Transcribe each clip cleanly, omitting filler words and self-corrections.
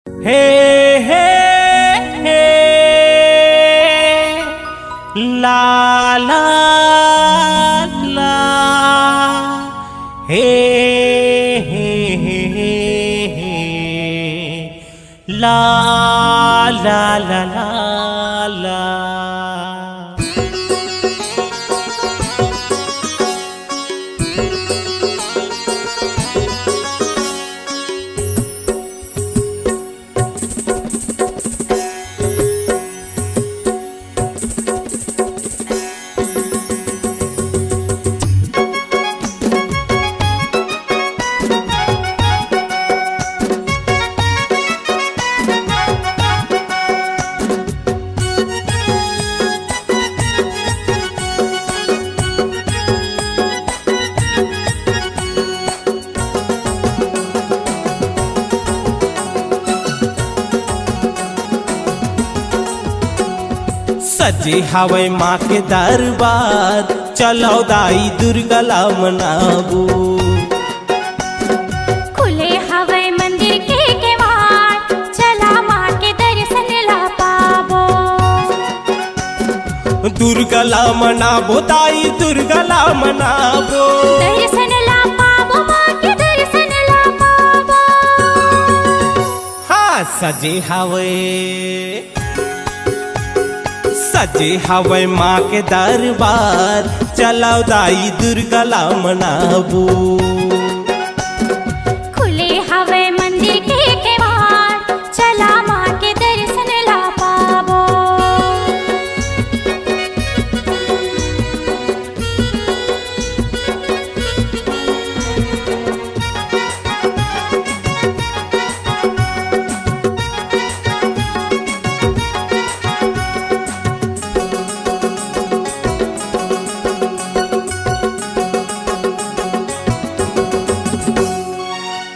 हे हे हे ला ला ला हे हे हे हे ला ला ला ला ला। सजे हवे माँ के दरबार, चलो दाई दुर्गा ला मनाबू। खुले हवे मंदिर के केवाड़, चला माँ के दर्शन ला पाबो। दुर्गा ला मनाबो दाई दुर्गा ला मनाबो। दर्शन ला पाबो माँ के दर्शन ला पाबो। हाँ सजे हवे माँ के दरबार, चलो दाई दुर्गा ला मनाबू। खुले हवे मंदिर के केवाड़, चला माँ के दर्शन ला पाबो।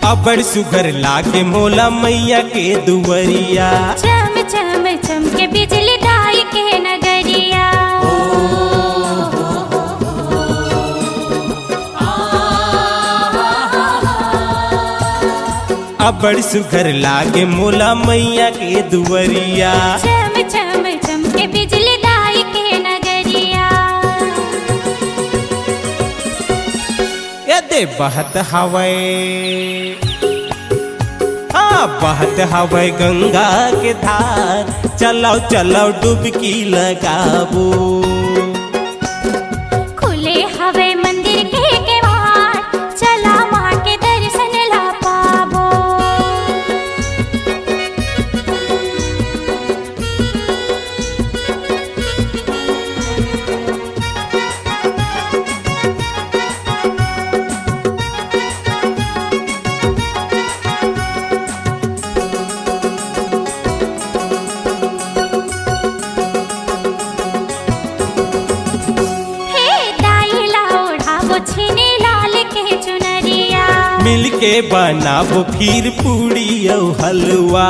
अबड़ सुघर लागे मोला मैया के दुवरिया। चम चम चम के बिजली दाई के नगरिया। अबड़ सुघर लागे मोला मैया के दुवरिया। चम चम चम के बिजली दाई के नगरिया। यदे बहत हवे बहत हवे गंगा के धार, चलो चलो डुबकी लगाबू। खुले हवे मंदिर के केवाड़, चला माँ के दर्शन ला पाबो। छिने लाल के चुनरिया। मिल के बनाबो फिर पूड़ी और हलवा।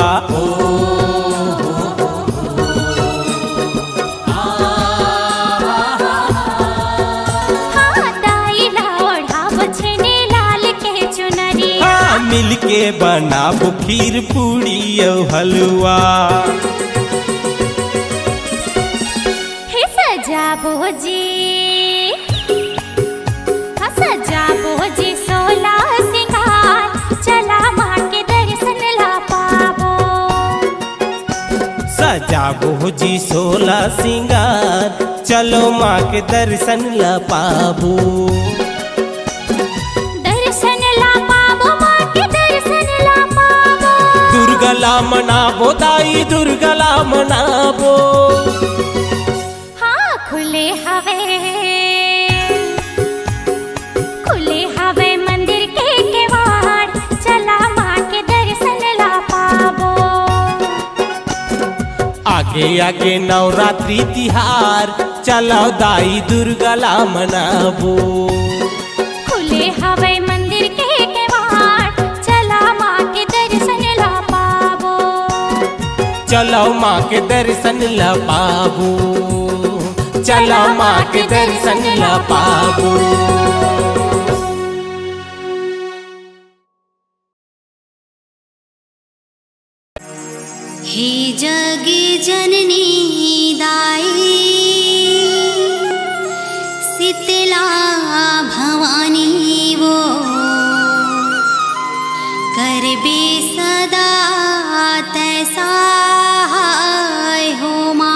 हाँ दाई ला ओढ़ाबो छिने लाल के चुनरिया। हाँ मिल के बनाबो फिर पूड़ी और हलवा। हे सजाबो जी जी सोला सिंगार, चला माँ के दर्शन ला पाबो। सजाबो जी सोला सिंगार, चलो माँ के दर्शन ला पाबो। दर्शन ला पाबो माँ के दर्शन ला पाबो। दुर्गा ला मनाबो दाई दुर्गा ला मनाबो। हाँ खुले हवे मंदिर के केवाड़, चला माँ के दर्शन ला पाबो। आगे आगे नवरात्रि तिहार, चलो दाई दुर्गा ला मनाबो। खुले हवे मंदिर के केवाड़, चला माँ के दर्शन ला पाबो। चलो माँ के दर्शन ला पाबो। चलो माँ के दर्शन ला पाबो। हे जगी जननी दाई शीतला भवानी वो करबे सदा तैसा हो माँ।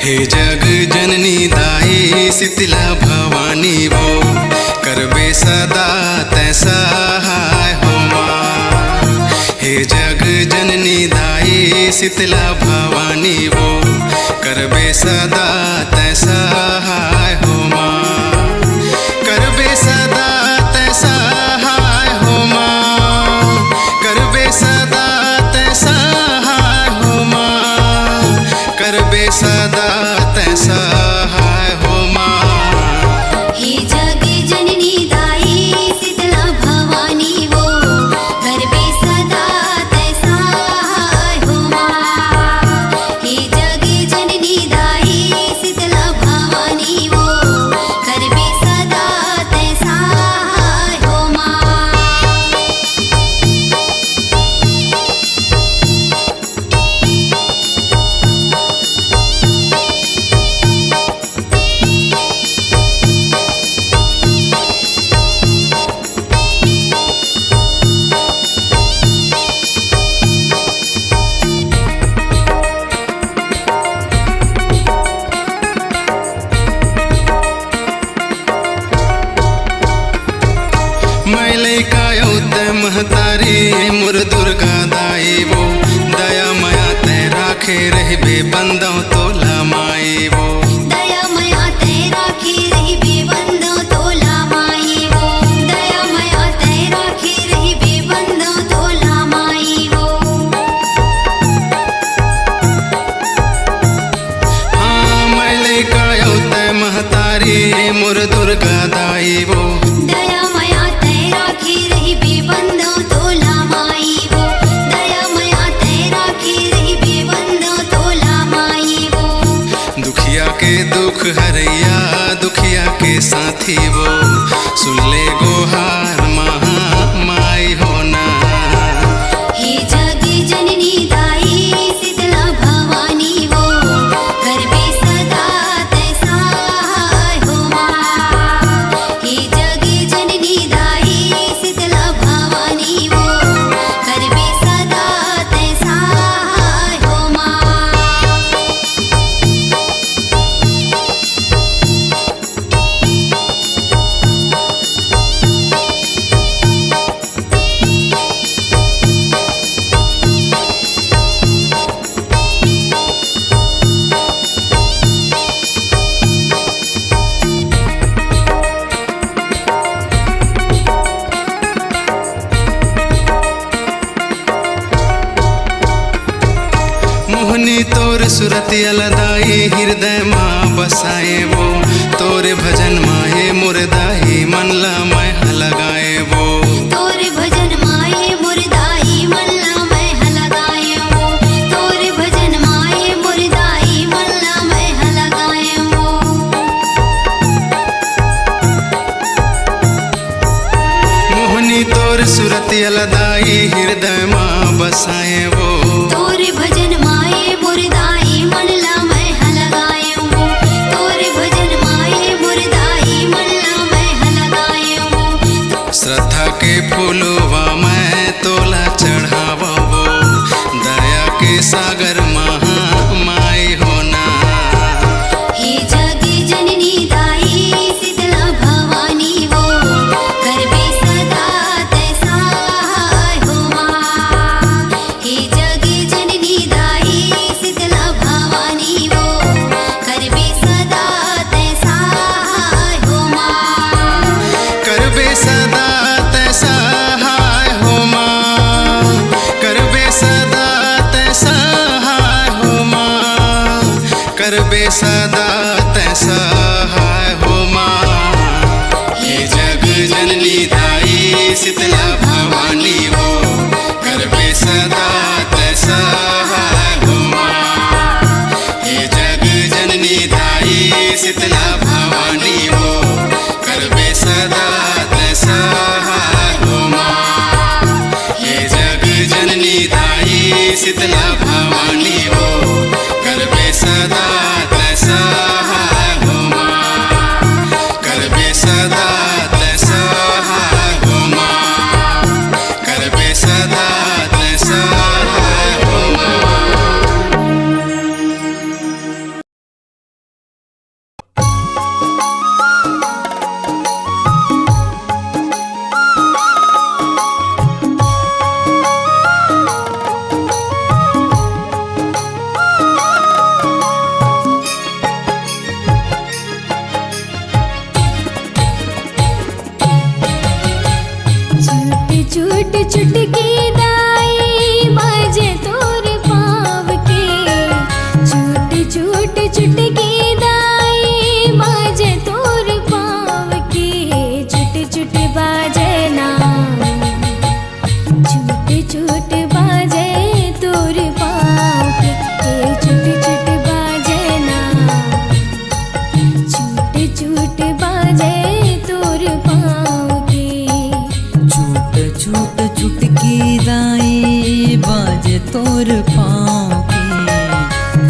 हे जग जननी दाई शीतला भवानी वो करबे सदा तैसा हो माँ। हे जग जननी दाई शीतला भवानी वो करबे सदा तैसा हो माँ। करबे सदा तैसा हो माँ। करबे सदा तैसा हो माँ। करबे सदा तैसा हो माँ। हे जग जननी दाई शीतला भवानी वो करबे सदा तैसा हो माँ। हे जग जननी दाई शीतला भवानी वो करबे सदा तैसा हो माँ। मैले कायौ ते महतारी मुर दुर्गा दाई वो दया माया ते राखे रहबे बंदौ तोला माई वो। दया माया तेरा रही बेबंदो तोला माई वो। दया माया तेरा रही बेबंदो तोला माई वो। हाँ मैले कायौ ते महतारी मुर दुर्गा दाई वो। दया माया तेरा रही बेबंदो तोला माई वो। दया माया तेरा रही बेबंदो तोला माई वो। दुखिया के दुख हरैया दुखिया के साथी वो सुन ले गोहार महा माई होना। हे जग जननी दाई शीतला भवानी वो करबे सदा तैसा हो माँ। हे जग जननी दाई शीतला भवानी वो करबे सदा तैसा हो माँ। मोहनी तोर सुरतिया लदाई हृदय माँ बसाए वो। तोरे भजन माए मुरदाई मन ला मैं लगाए वो। तोरे भजन माए मुरदाई मल्ला मैं लगाए वो। तोरे भजन माए मुरदाई मल्ला मैं लगाए वो। मोहनी तोर सुरतिया लदाई हृदय माँ बसाए वो। तोरे भजन माए मुरदाई मल्ला मैं लगाए वो। तोरे भजन माए मुरदाई मल्ला मैं लगाए वो। श्रद्धा के फूलवा मैं तोला चढ़ावा वो। दया के सागर महा माई होना। हे जग जननी दाई शीतला भवानी वो करबे सदा तैसा हो माँ। हे जग जननी दाई शीतला भवानी वो करबे सदा तैसा हो माँ। करबे सदा तैसा दाई शीतला भवानी हो करबे सदा तैसा हो माँ। हे जग जननी दाई शीतला भवानी हो करबे सदा तैसा हो माँ। हे जग जननी दाई शीतला भवानी हो करबे सदा तैसा हो माँ। करबे सदा तैसा हो माँ। करबे सदा तैसा हो माँ। छूट छूट छुटकी दाई बाजे तोर पाँव के। छूट छूट छुटकी दाई बाजे तोर पाँव के। छूट छूट बाजे ना छूट छूट बाजे तोर पाँव के। छूट छूट बाजे ना छूट छूट बाजे तोर पाँव के। छूट छूट छुटकी दाई बाजे तोर पाँव के।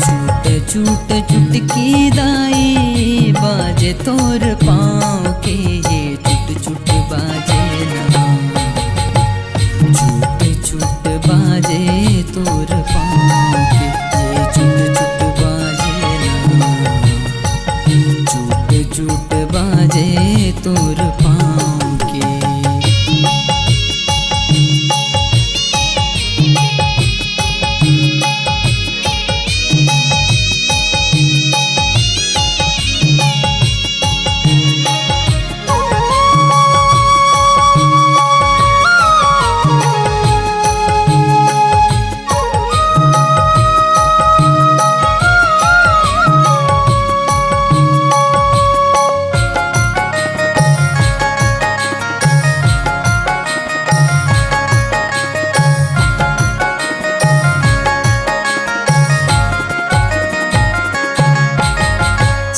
छूट छूट छुटकी दाई बाजे तोर पाँव के। ये छूट छूट बाजे ना छूट छूट बाजे तोर पाँव के। ये छूट छूट बाजे ना छूट छूट बाजे तोर पाँव के।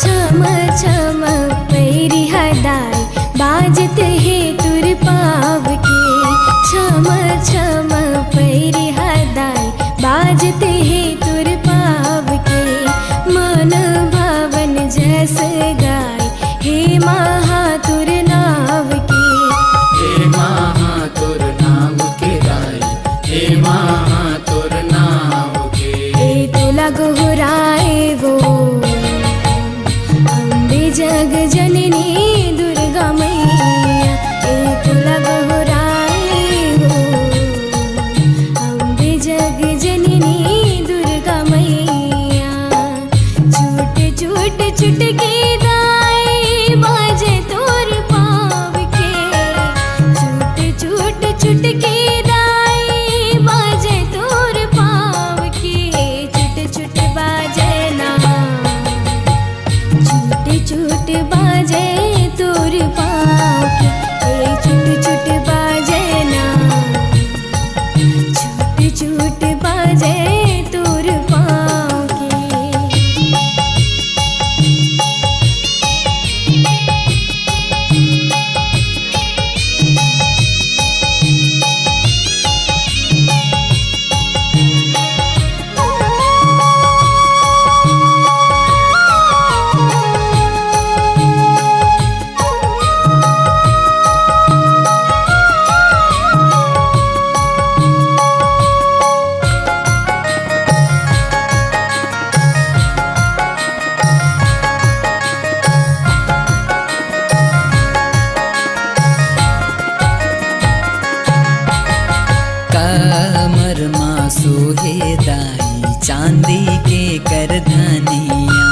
छम छम पैरी हदाई बाजत है तुर पाव के। छम छम पैरी हदाई बाजत है तुर पाव के। मन भावन जस गाय हे महातुर नाव के। हे महातुर नाम के दाई हे महातुर नाम के। ए तुला गोहराए वो अम्बे जग जननी दुर्गा मैया। ए तुला गोहराए वो अम्बे जग जननी दुर्गा मैया। छूट छूट छुटकी दाई बाजे तोर पाँव के। छूट छूट छुटकी दाई बाजे तोर पाँव के। छूट छूट बाजे ना छूट छूट बाजे तोर पाँव के। छूट छूट बाजे ना छूट छूट बाजे तोर पाँव के। कमर माँ सोहे दाई चांदी के करधनिया।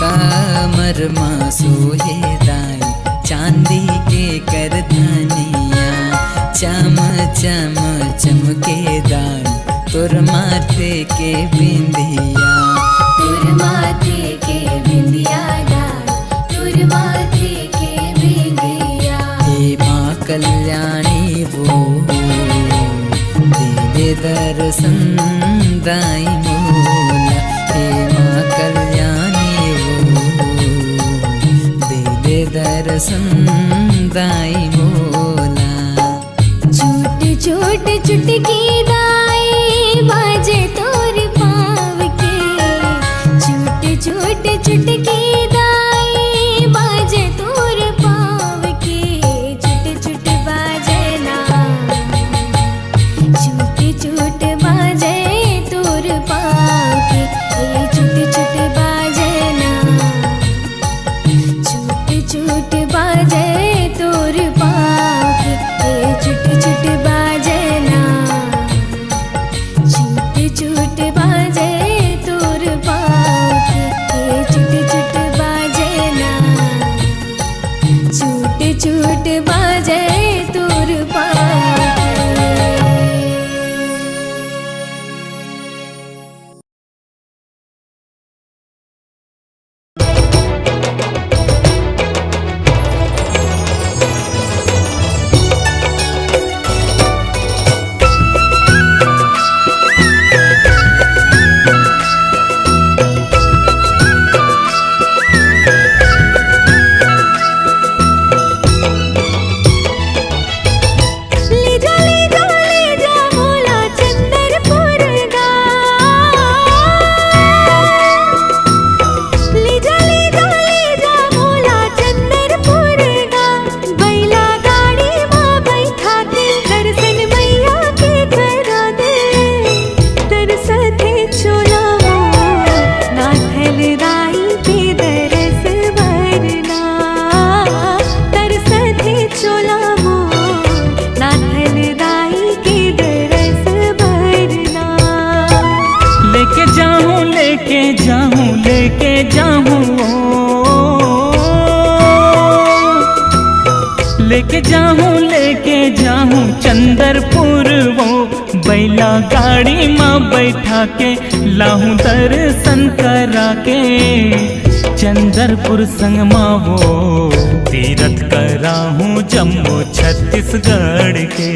कमर माँ सोहे दाई चांदी के करधनिया। चम चम चमके दाई तोर माथे के बिंदिया। तुर माथे के बिंदिया दाई तुर माथे के बिंदिया। हे माँ कल्याणी वो दे दर्शन दाई मोला। हे माँ कल्याणी वो दे दर्शन दाई मोला। छोट छोट चुटकी दाई बाजे तोर पाँव के। छोट छोट चुटकी दाई बाजे तोर पाँव के। छुट छुट बाजे ना छुट छुट बाजे तोर पाँव के। छुट छुट बाजे ना छुट छुट बाजे तोर पाँव के। छुट छुट बाजे ना छुट छुट बाजे तोर पाँव के। छुट छुट बाजे ना छुट छुट बाजे तोर पाँव के। लेके जाऊं चंदरपुर वो बैला गाड़ी माँ बैठा के लाहूं दर्शन करा के। चंदरपुर संग माँ वो तीरथ कराहूं जम्मू छत्तीसगढ़ के।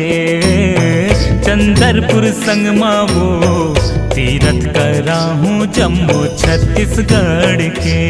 चंदरपुर संग माँ वो तीरथ कराहूं जम्मू छत्तीसगढ़ के।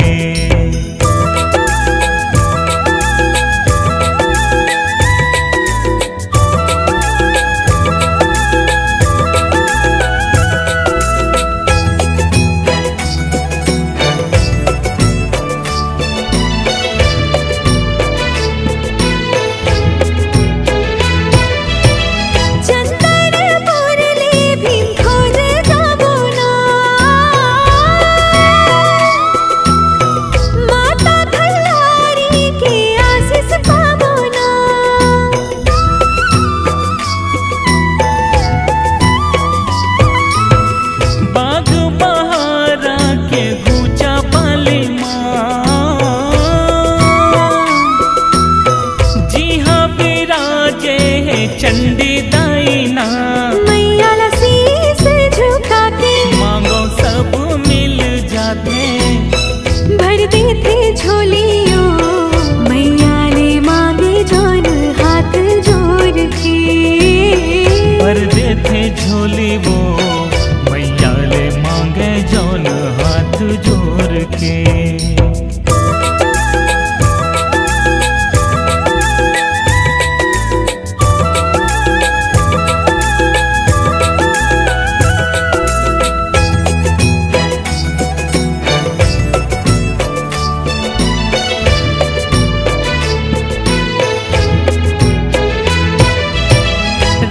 चंडी दाईना मैया शीस झुका के मांगो सब मिल जाते। भर देते झोलियों मैया ने मांगे जोन हाथ जोड़ के। भर देते झोली वो मैया ले मांगे जौन हाथ जोड़ के।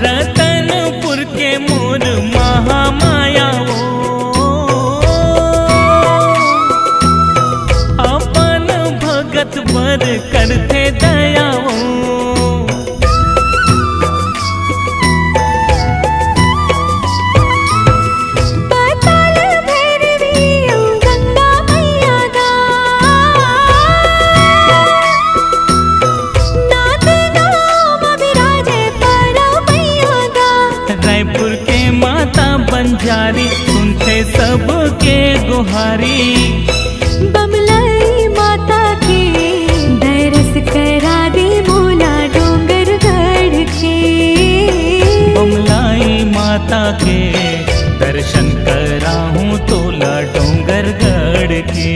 रतनपुर के मोर महामाया वो अपन भगत बर करते दया वो। पाताल भैरवी गंगा मैया दा नाथ नाम विराजे परा मैया दा। रायपुर के माता बंजारी सुनते सबके गुहारी। बमलाई माता के दरस करा दे मोला डोंगर घर माता के दर्शन कराहूँ तोला डोंगरगढ़ के।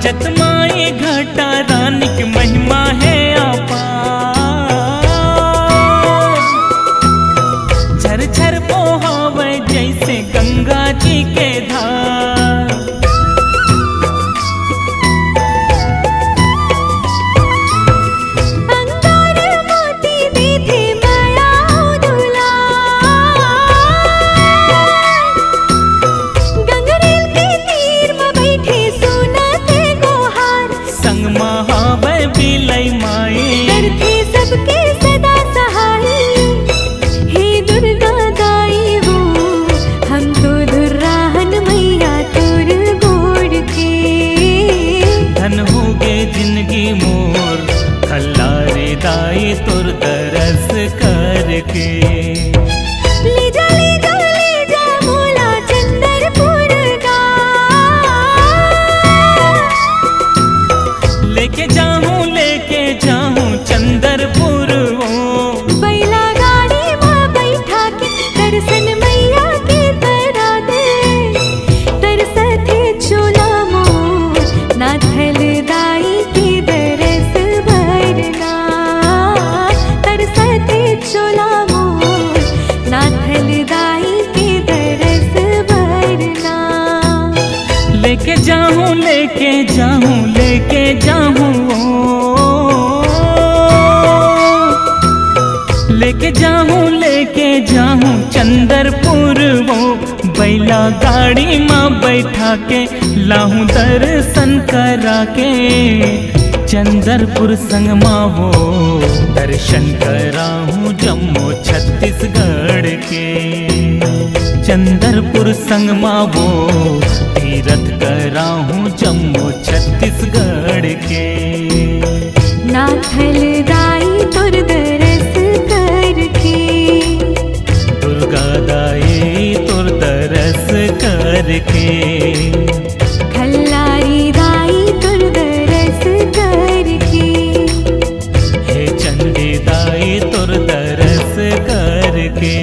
जतमाए घाटा रानी की महिमा है अपार, झरझर बहावे जैसे गंगा जी के धार। अंगार मोती दीधे माया दुला, गंगरेल के तीर में बैठे सुनत गोहार। संग महावे बिलई माए करते सबके सदा सहाय, हे दुर्गा दाई हो हम तो दुर्राहन मैया तोर गोड़ के। धन होगे जिंदगी मोर खल्लारे दाई तुर दरस करके। ले जा मोला चंदरपुर का, लेके जाऊँ चंदरपुर वो। बैला गाड़ी में बैठा के दर्शन मैया के करा दे। तरसथे चोला मोर नाथल दाई के दरस भरना। तरसथे चोला मोर नाथल दाई के दरस भरना। लेके जाऊँ लेके जाऊँ चंदरपुर वो। बैला गाड़ी में बैठा के लाहूं दर्शन करा के। चंदरपुर संग माँ वो दर्शन कराहूँ जम्मू छत्तीसगढ़ के। चंदरपुर संग माँ वो तीरथ कराहूँ जम्मू छत्तीसगढ़ के। नाथल दाई तुर दरस करके, दुर्गा दाई तुर दरस करके। खल्लारी दाई तुर दरस करके। हे चंडी दाई तुर दरस करके।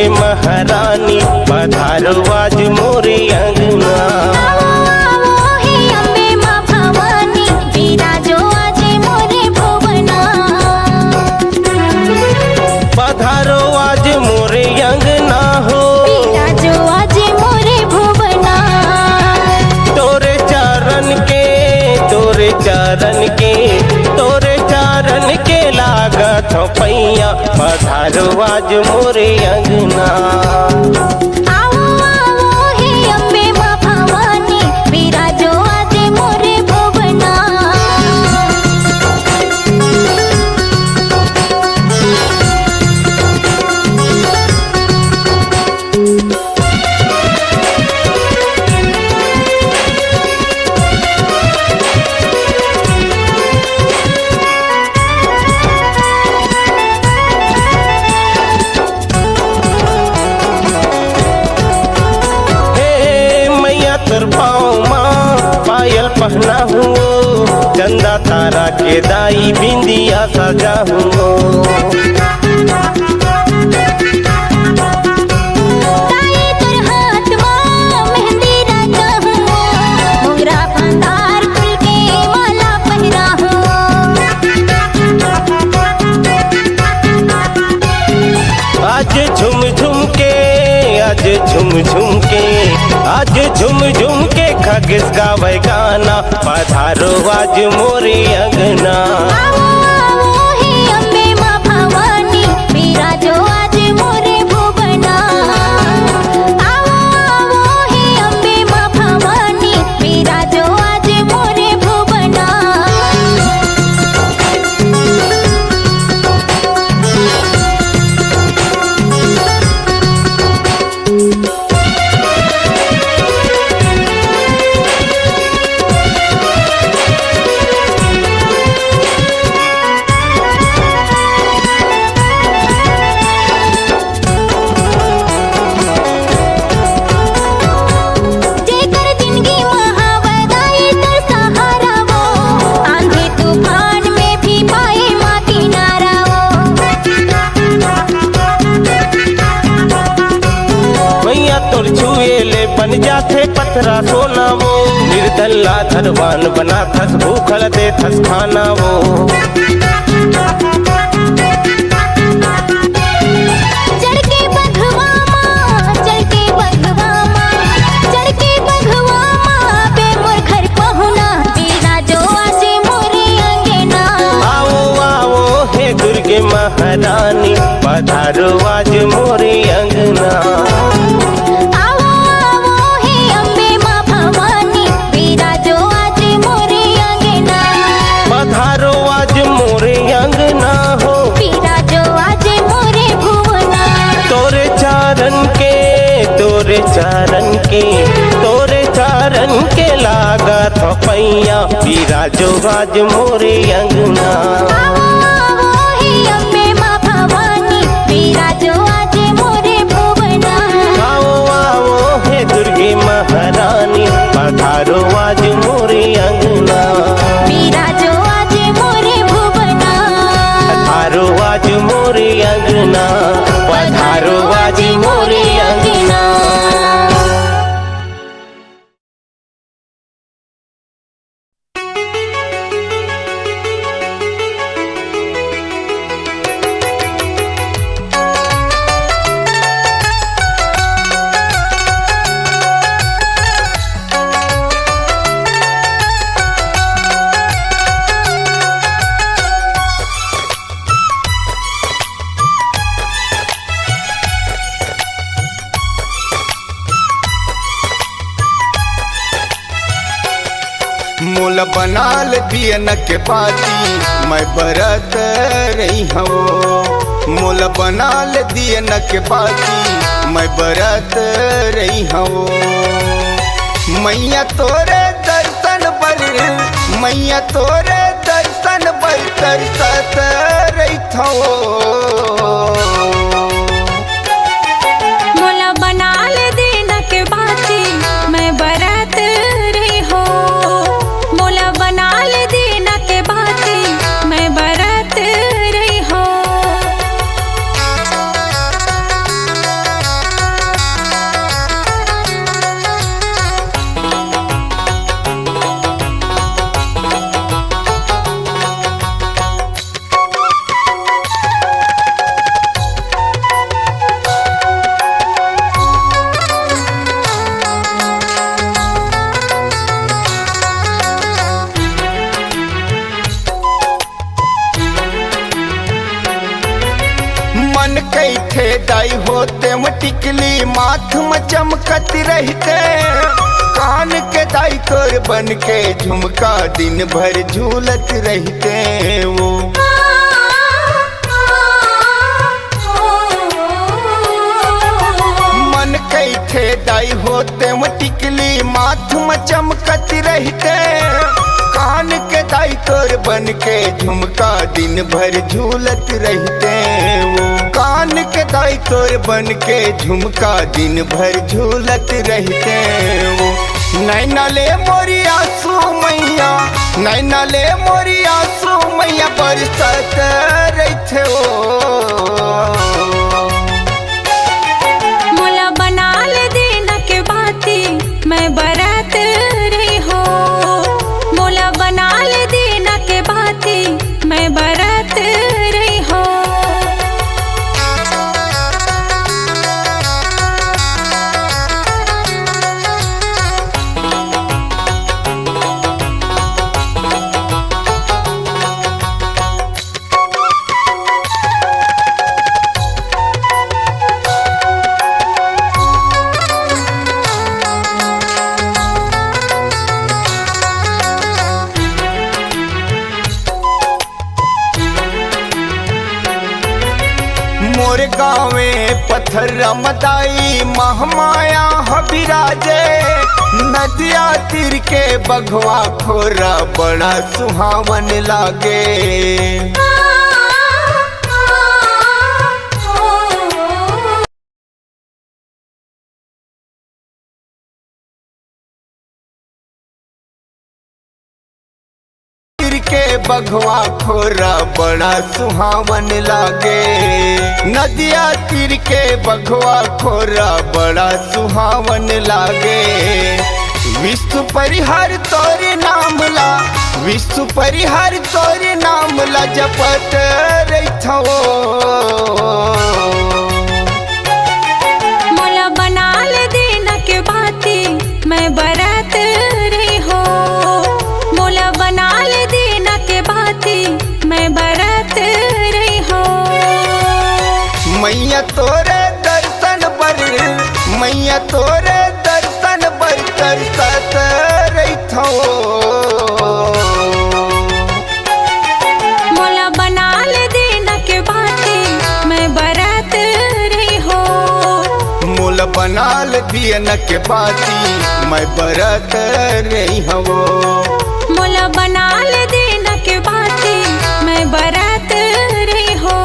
महारानी पधारो आज मोरे अंगना। आवो आवो हे अम्बे माँ भवानी, विराजो आज मोरे भुवना। पधारो आज मोरे अंगना हो, विराजो आज मोरे भुवना। तोरे चारण के लागत हो पैया। पधारो आज मोरे अंगना। आवो आवो हे अम्बे माँ भवानी, विराजो आज मोरे भुवना। पहना हूँ चंदा तारा के दाई बिंदिया सजा हूँ। आज झुम झुम के खगेश गावे गाना पधारो आज मोरे अंगना। आवो आवो हे अम्बे माँ भवानी बिराजो आज मोरे भुवना। आवो आवो हे अम्बे माँ भवानी बिराजो आज मोरे भुवना। जेकर जिंदगी महावदाई तर सहारा वो आंधी तूफान में भी पाए माँ किनारा मैया तोर छुए ले बन जाथे पथरा सोना वो। निर्दल्ला धरवान बना थस भूखल दे थस खाना वो। चढ़ के बघवा माँ चढ़ के बघवा माँ चढ़ के बघवा माँ बे मोर घर पहुना बिराजो आज मोरे अंगना। आओ आओ हे दुर्गे महारानी पधारो आज मोरे अंगना। आवो आवो हे अम्बे माँ भवानी बिराजो आज मोरे अंगना। पधारो आज मोरे अंगना हो। बिराजो आज मोरे भुवना। तोरे चारण के तोरे चारण के तोरे चारण के लागा थपैया बिराजो आज मोरे अंगना। आवो आवो हे अम्बे माँ भवानी बिराजो आज मोरे भुवना। आओ आओ हे दुर्गे महारानी पधारो आज मोरे अंगना। बिराजो आज मोरे भुवना। पधारो आज मोरे अंगना। पधारो आज मोरे अंगना। मोल बनाल दियन के पाती मैं बरत रही हूँ। मोल बनाल दियन के पाती मैं बरत रही हूँ। मैया तोरे दर्शन पर मैया तोरे दर्शन पर तरसत रही मोला बनाल दिन के बाती मैं बरत रही हो। मोला बनाल दिन के बाती मैं बरत रही हो। मन कैथे दाई होते में टिकली माथ में चमकत रहते। कान के दाई तोर बन के झुमका दिन भर झूलत रहते वो। मन कैथे दाई होते में टिकली माथ में चमकत रहते। कान के दाई तोर बन के झुमका दिन भर झूलत रहते वो। कान के दाई तोर बन के झुमका दिन भर झूलत रहते वो। नैना ले मोरी आंसू मैया नैना ले मोरी आंसू मैया बरसत रहते वो। मोला बनाल दिन के बाती मैं बरत रही हो। मोला बनाल दिन के बाती मैं बरत रही हो। गावे पत्थर मदाई महामाया हबिराजे। नदिया तीर के बघवा खोरा बड़ा सुहावन लागे। के बघवा खोरा बड़ा सुहावन लागे। नदिया तीर के बघवा खोरा बड़ा सुहावन लागे। विश्व परिहार तोरे नाम ला, विश्व परिहार तोरे नाम ला जपत रहिथो। मोला बनाल दिन के बाती मैं बरत रही हो। मोला बनाल दिन के बाती मैं बरत रही हो। मैया तोरे दर्शन बर, मैया तोरे दर्शन बर तरसत रहिथो। मोला बनाल दिन के बाती मैं बरत रही हो। मोला बनाल दिन के बाती मैं बरत रही हो। मोला बनाल दिन के बाती मैं बरत रही हो।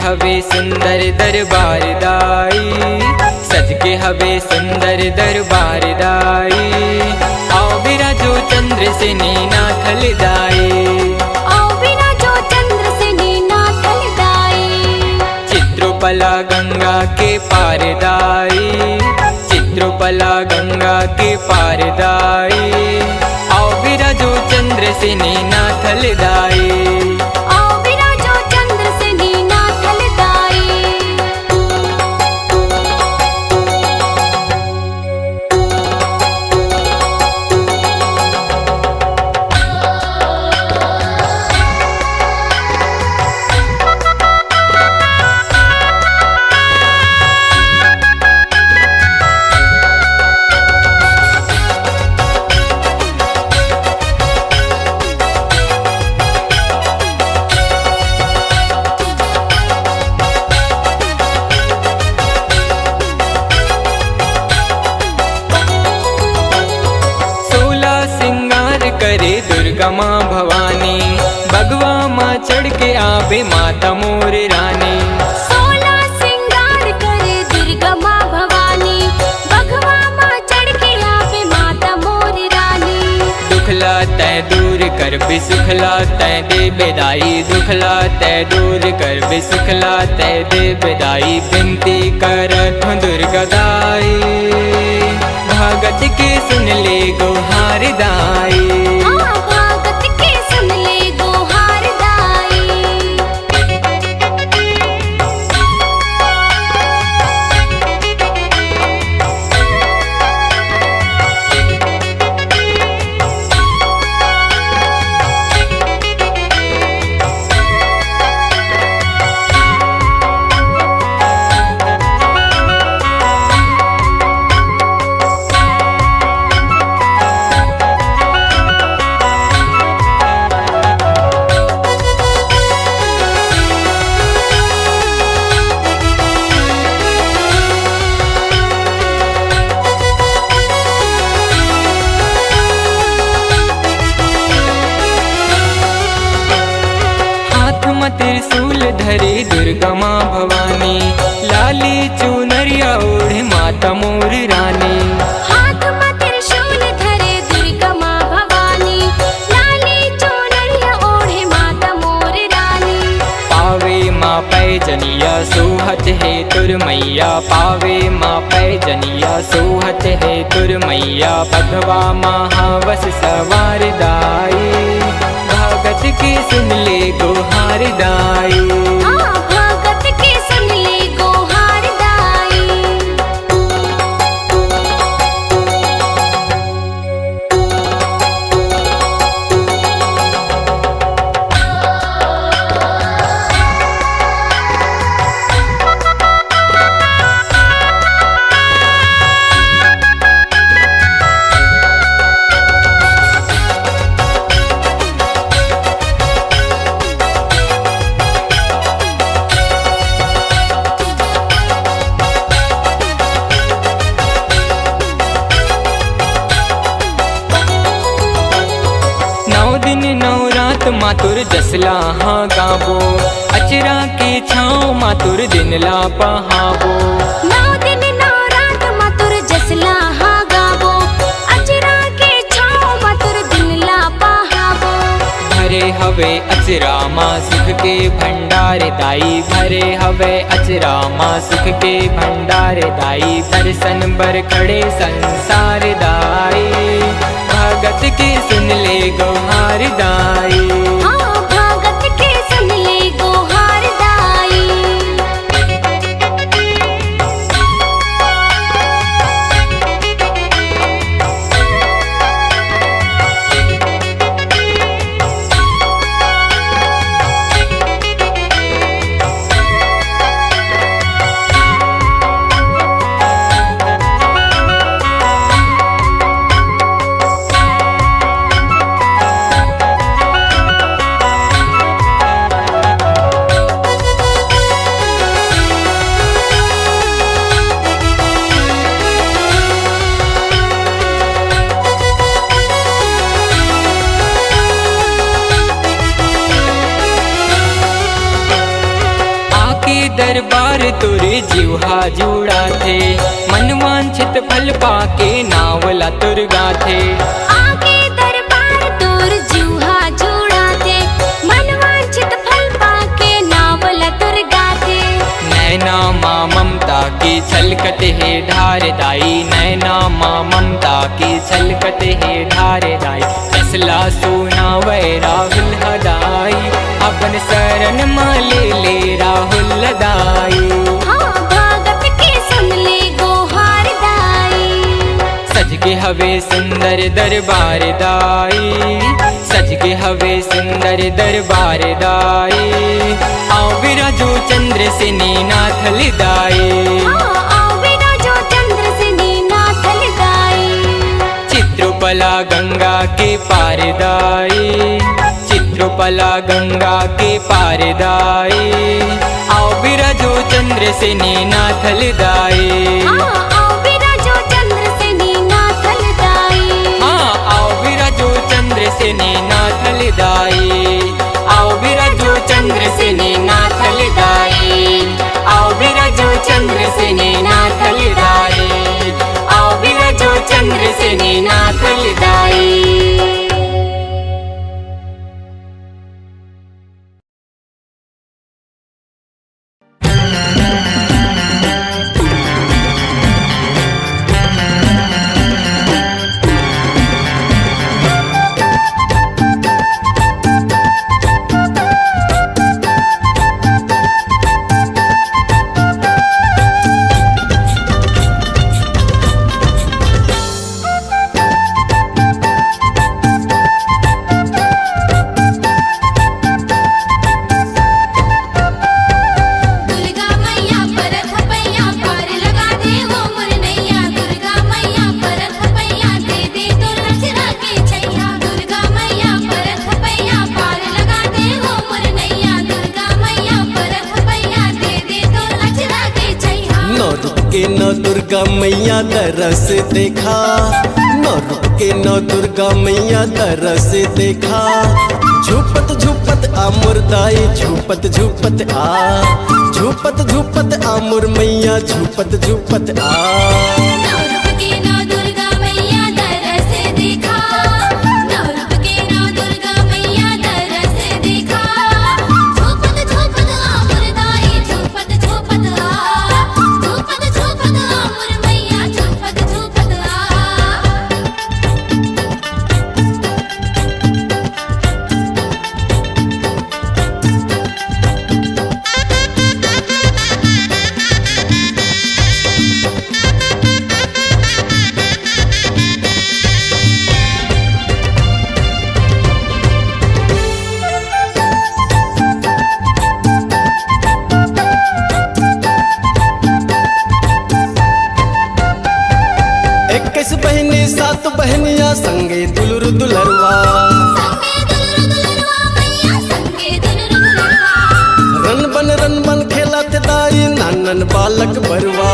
हवे सुंदर दरबार दाई, सज के हवे सुंदर दरबार दाई। आओ बिराजो चंद्र से नीना थल दाई, आओ बिराजो चंद्र से नीना थल दाई। चित्रोपला गंगा के पार दाई, चित्रोपला गंगा के पार दाई। आओ बिराजो चंद्र से नीना थल दाई। करे दुर्गा माँ भवानी, बगवा माँ चढ़ के आवे माता मोर रानी। 16 सिंगार करे दुर्गा माँ भवानी, बगवा माँ चढ़ के आवे माता मोर रानी। दुखला तय दूर कर बिसुखला तय दे बेदाई, दुखला तय दूर कर बिसुखला तय दे बेदाई। विनती करत हूँ दुर्गा दाई, भगत के सुन ले गुहार दाई। भगत के सुन ले गुहार दाई। सोहत है तुर मैया पावे माँ पैजनिया सोहत है तुर मैया बघवा महावस सवार दाई भगत की सुन ले गोहार दाई भगत के सुन ले गोहार दाई। मातुर जसला हाँ गाबो अचरा के छाँव मातुर दिन ला पहाबो 9 दिन 9 रात मातुर जसला हाँ गाबो अचरा के छाँव मातुर दिन ला पहाबो। भरे हवे अचरा माँ सुख के भंडार दाई भरे हवे अचरा माँ सुख के भंडार दाई दर्शन बर खड़े संसार दाई भगत के सुन ले गोहार दाई भगत के सुन ले गोहार दाई। दरबार तुर जीवा जुड़ा थे मनवांछित फल पाके नावला तुर गाथे आगे दरबार तुर जीवा जुड़ा थे मनवांछित फल पाके नावला तुर गाथे। नैना माँ ममता की छलकत है धार दाई नैना माँ ममता की छलकत है धार दाई फैसला सोना वै राहुल हदाई अपन शरण माँ ले राहुल दाई भगत के सुन ले गोहार दाई। सज के हवे सुंदर दरबार दाई सज के हवे सुंदर दरबार दाई आओ विराजो चंद्र से नाथ दाई आओ विराजो चंद्र से नाथ दाई। चित्रोपला गंगा के पार दाई चित्रोपला गंगा के पार दाई आओ विराजो चंद्र से नाथ दाई आओ विराजो चंद्र से नाथ दाई आओ विराजो चंद्र से नाथ दाई आओ विराजो चंद्र से नाथ दाई आओ विराजो चंद्र से नाथ दाई आओ विराजो चंद्र से नाथ दाई। नौ दुर्गा मैया तरस देखा, नौ रुक के नौ दुर्गा मैया तरस देखा। झूपत झूपत आ मुर्दाई झूपत झूपत आ, झूपत झूपत आ मुर मैया झूपत झूपत आ। झूपत झूपत मैया संगे दुलुर दुलरवा रन बन खेलत दाई नानन बालक बरवा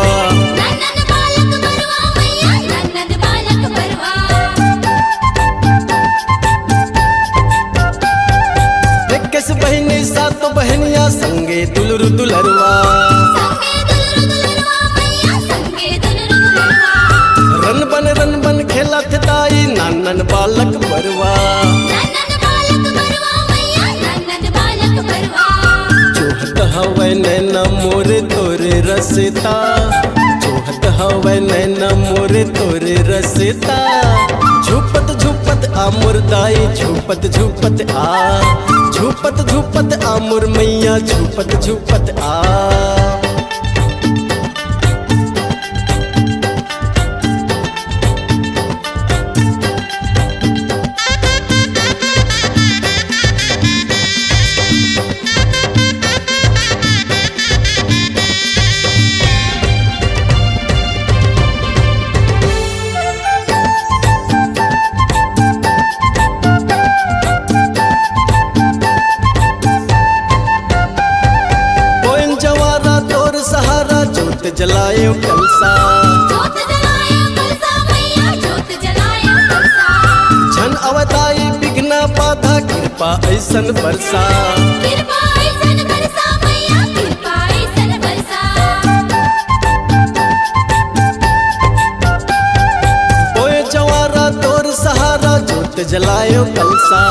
किस बहनी सातो बहनिया संगे दुलुर दुलरवा रन बन खेलत दाई नानन बालक बरवा जोहत हवै नैना मोरे तोरे रसता जोहत हवै नैना मोरे तोरे रसता झुपत झुपत आ मुरदाई झुपत झुपत आ झुपत झुपत आ मुर मैया झुपत झुपत आ जलायो कलसा झन अवताई बिघ्ना बाधा कृपा ऐसन बरसा ओए जवारा तोर सहारा जोत जलायो कलसा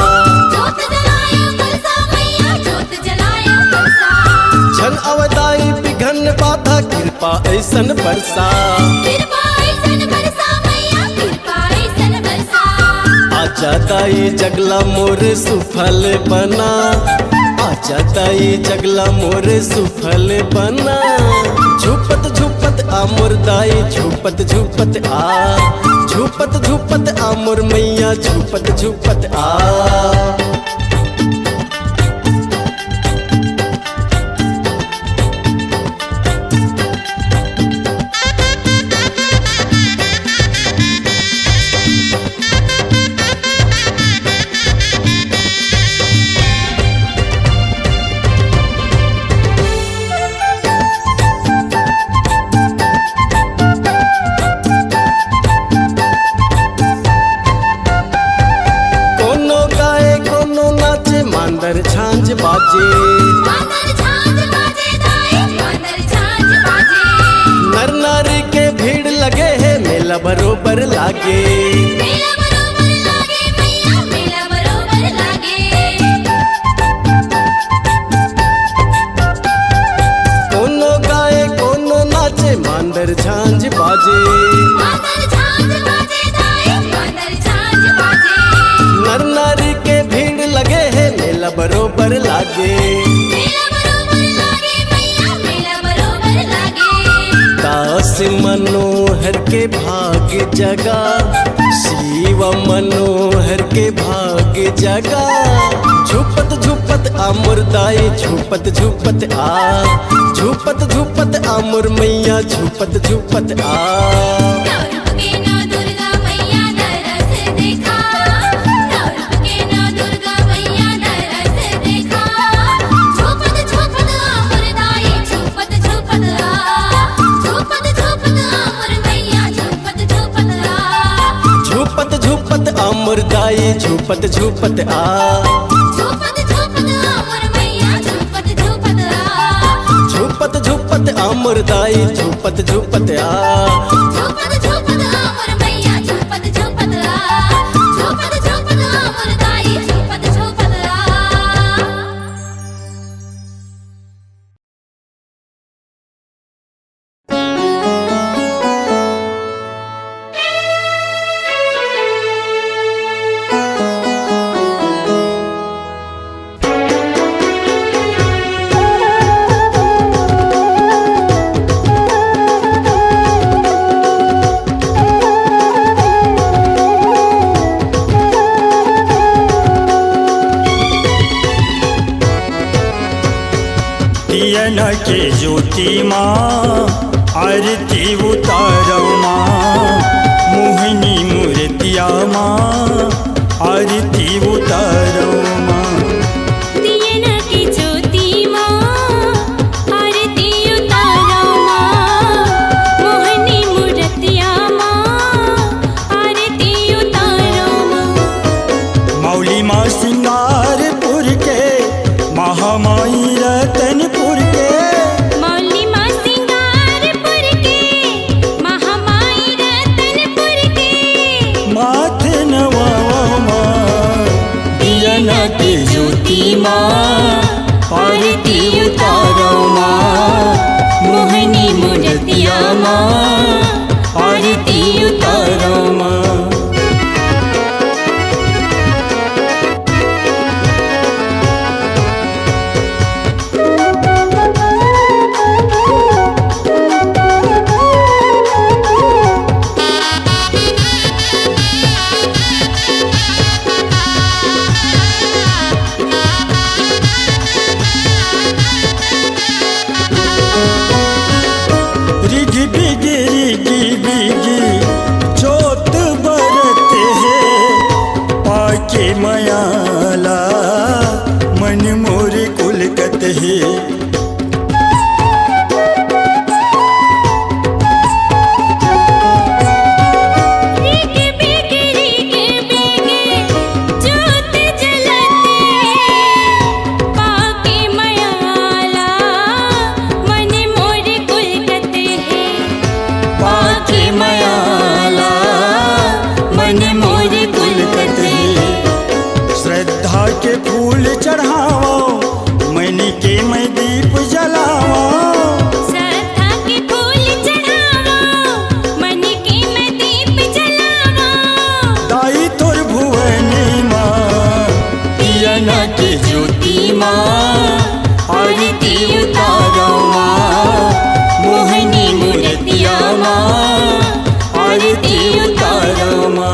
झन अवताई बिघन बाधा कृपा ऐसन बरसा आजा दाई जगला मोरे सुफल बना आजा दाई जगला मोरे सुफल बना झुपत झुपत आ मुरदाई झुपत झुपत आ झुपत झुपत आ मुर मैया झुपत झुपत आ मांदर झांझ बाजे नर नारी के भीड़ लगे है मेला बरोबर लागे कोनो गाए कोनो नाचे मांदर झांझ बाजे नर नारी के भीड़ लगे है मेला बरोबर लागे दास मनोहर के भाग जगा शिव मनोहर के भाग जगा झुपत झुपत आ मुरदाई झुपत झुपत आ झुपत झुपत आ मुर मैया झुपत झुपत आ मुरदाई झुपत झुपत आ झुपत झुपत आ मुरदाई झुपत झुपत आ दियन के ज्योति माँ आरती उतारो माँ मोहिनी मूर्तिया माँ माँ आरती उतारो माँ। दियन की ज्योति माँ आरती उतारो माँ, मोहनी मूर्तिया माँ आरती उतारो माँ। मौली माँ सिंगारपुर के, महामाई रतनपुर के, मौली माँ सिंगारपुर के, महामाई रतनपुर के। माथे नवावा माँ दियना की ज्योति माँ आरती उतारो माँ, मोहनी मूर्तिया माँ आरती उतारो माँ। रिगी बिगी रिगी बिगी जोत बरते है, पाके मयाला मन मोर कुलकत है। रिगे बिगे ज्योत जलते, पाके मयाला मन मोर कुलकत है। पाके मयाला मन मोर कुलकत है। श्रद्धा के फूल चढ़ाओ, मन के मैं दीप जलाओ। श्रद्धा के फूल चढ़ावो, मन के मैं दीप जलावो। दाई तोर भुवनी माँ दियना की ज्योति माँ आरती उतारो माँ, मोहनी मूर्तिया माँ आरती उतारो माँ।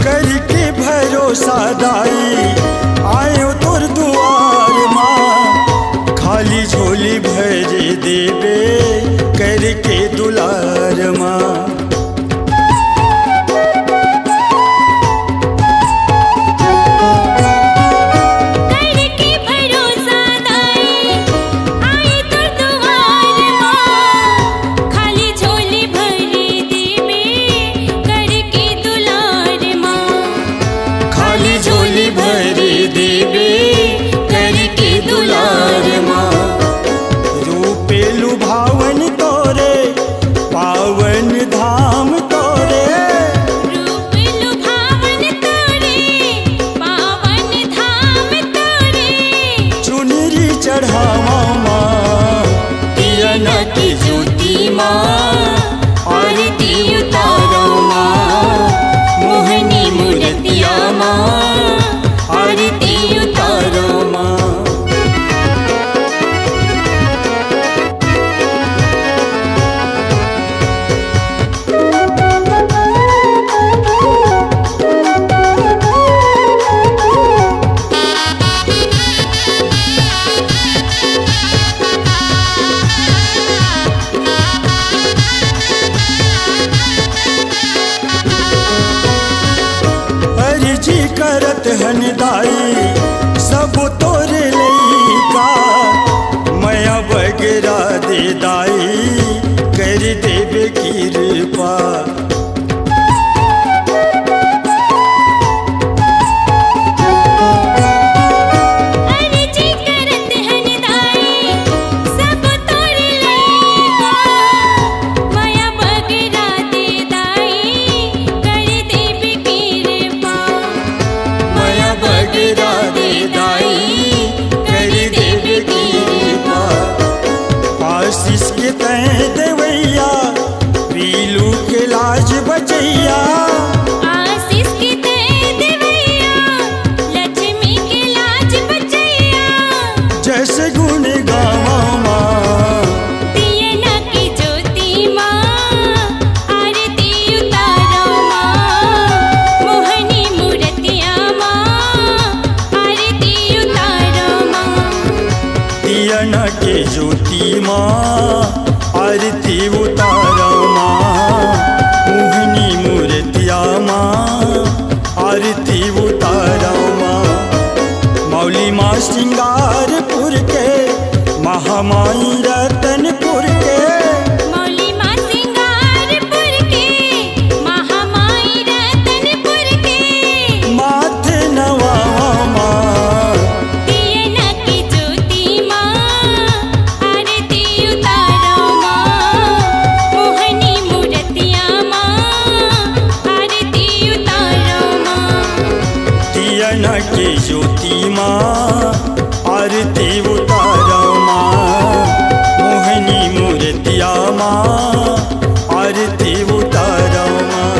करके भरोसा दाई आयो तोर दुआर माँ, खाली झोली भर देवे करके दुलार माँ। करके भरोसा दाई आए तो दुआर माँ, खाली झोली भरी देवे करके दुलार माँ। खाली झोली भरी देवे करके दुलार माँ। रूपे लुभावन तोरे पावन धाम तोरे, रूप लुभावन तोरे पावन धाम तोरे। चुनरी चढ़ावा माँ दियना की ज्योति माँ आरती उतारो माँ, मोहनी मूर्तिया माँ आरती उतारो माँ। अर्जी करत हन दाई सब तोरे लइका, मया बगरा दे दाई कर देवे कृपा। अर्जी करत हन दाई सब तोरे लइका, माया बगरा दे दाई कर देवे कृपा। मया बगरा दे दाई कर देवे कृपा। आशीष के तय देवैया पीलू के लाज नैना के ज्योति माँ आरती उतारो माँ मोहिनी मूर्तिया माँ आरती उतारो माँ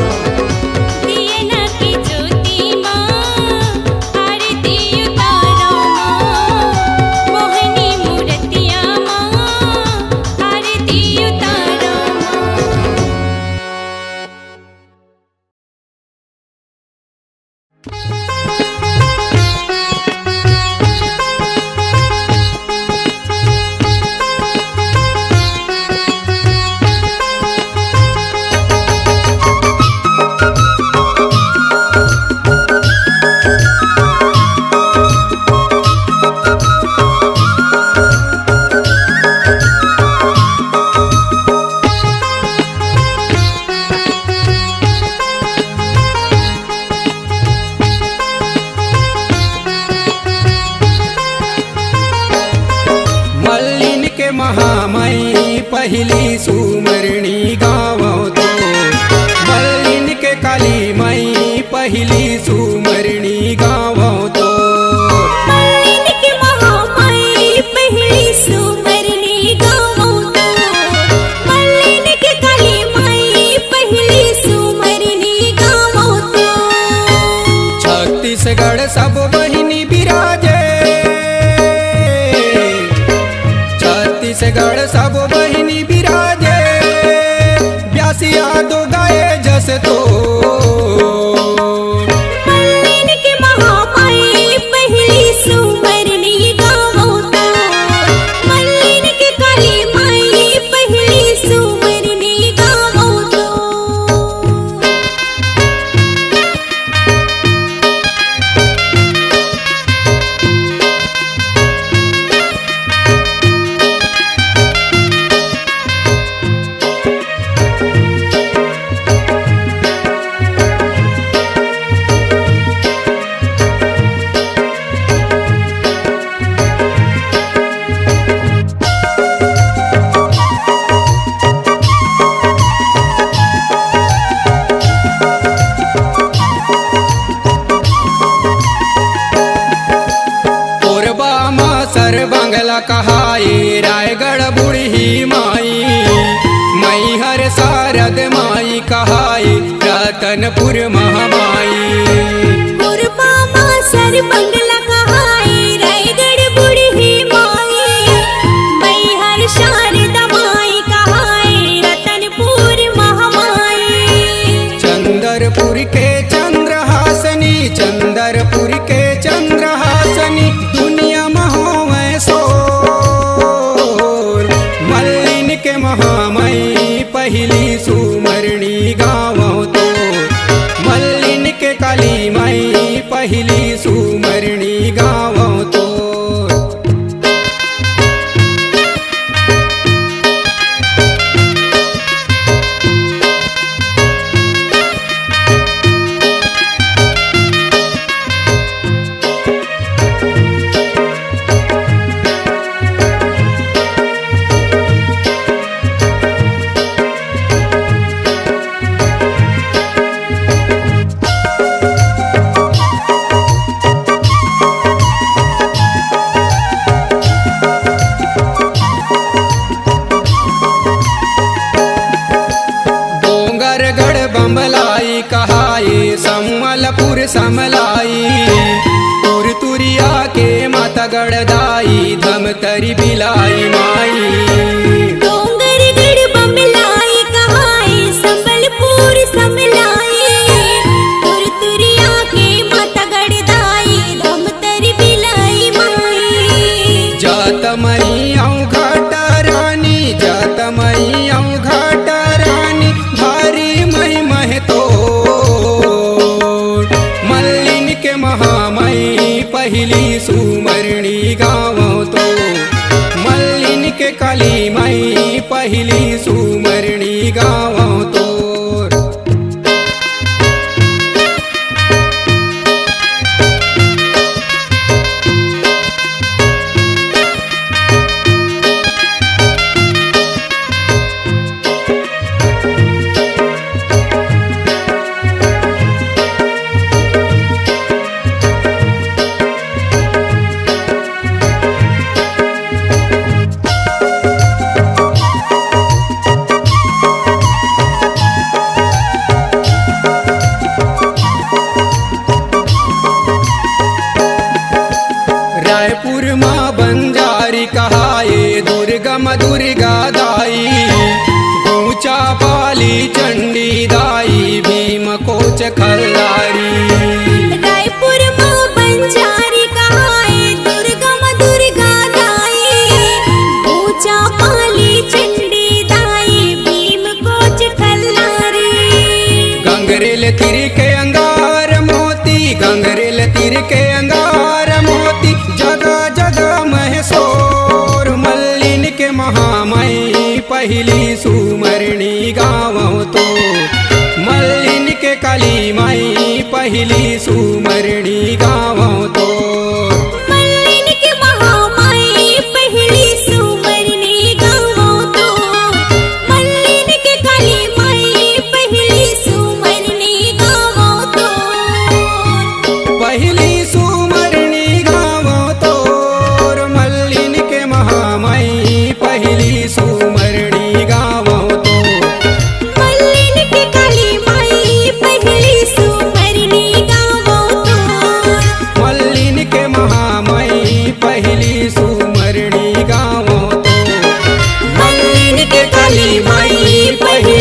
दियना की ज्योति माँ आरती उतारो माँ मोहिनी मूर्तिया माँ आरती उतारो माँ। मल्लिन के महामयी पहली सुमरणी गावो तो मल्लिन के काली मई पहली सुमरणी गावो तो मल्लिन के महामाई पहली सुमरनी गावो तो मल्लिन के काली माई पहली सुमरनी गावो तो छत्तीसगढ़ सब बहिनी बिराजे छत्तीसगढ़ सब बहिनी बिराजे ब्यासिया दो गाए जस तो मल्लिन के महामाई पहली सुमरनी गावो तो मल्लिन के काली माई पहली सुमरनी गावो तो। कोरबा माँ सर बंगला कहाई रायगढ़ बुढ़ी माई मई हर शारद माई कहाई रतनपुर महामाई कोरबा माँ सर बंगला कहाई रायगढ़ बुढ़ी माई मैहर शारदा माई कहाई रतनपुर महामाई चंदरपुर के चंद्रहासनी चंदरपुर के चंद्रहासनी दुनिया महोमय सोर मल्लिन के महामयी पहली सुमरणी गावो तो मल्लिन के काली मई पहली सुमरणी गावो तो डोंगरगढ़ बम्बलाई कहाई सम्मलपुर समलाई तुरतुरिया के माता गढ़दाई धमतरी बिलाई माई डोंगरगढ़ बम्बलाई कहाई संबलपुर समलाई तुरतुरिया के माता गढ़दाई धमतरी बिलाई माई जात मई आऊं घाटा रानी जात मई आऊं घाटा रानी भारी मई मह तो मल्लिन के महामयी पहली सुमरणी गावो तो मल्लिन के काली मई पहली सुमरणी गावो तो दुलारी। रायपुर माँ बंजारी कहाए दुर्गा माँ दुर्गा दाई, ऊंचा पाली चंडी दाई भीम कोच खल्लारी। गंगरेल तिर के अंगार मोती, गंगरेल तिर के अंगार मोती, जगह जगह महसोर मल्लिन के महामई पहली सुमरणी गावो तो, मल्लिन के काली माई पहली सुमरणी गावो तो। मल्लिन के महामाई पहली सुमरनी गावो तो, मल्लिन के काली माई पहली सुमरनी गावो तो। पहली सुमरणी गावो तो, मल्लिन के महामई पहली सुमरणी गावो तो। मल्लिन के काली माई पहली सुमरनी गावो तो, मल्लिन के महामई पहली सुमरणी गावो तो। मल्लिन के काली माई पहली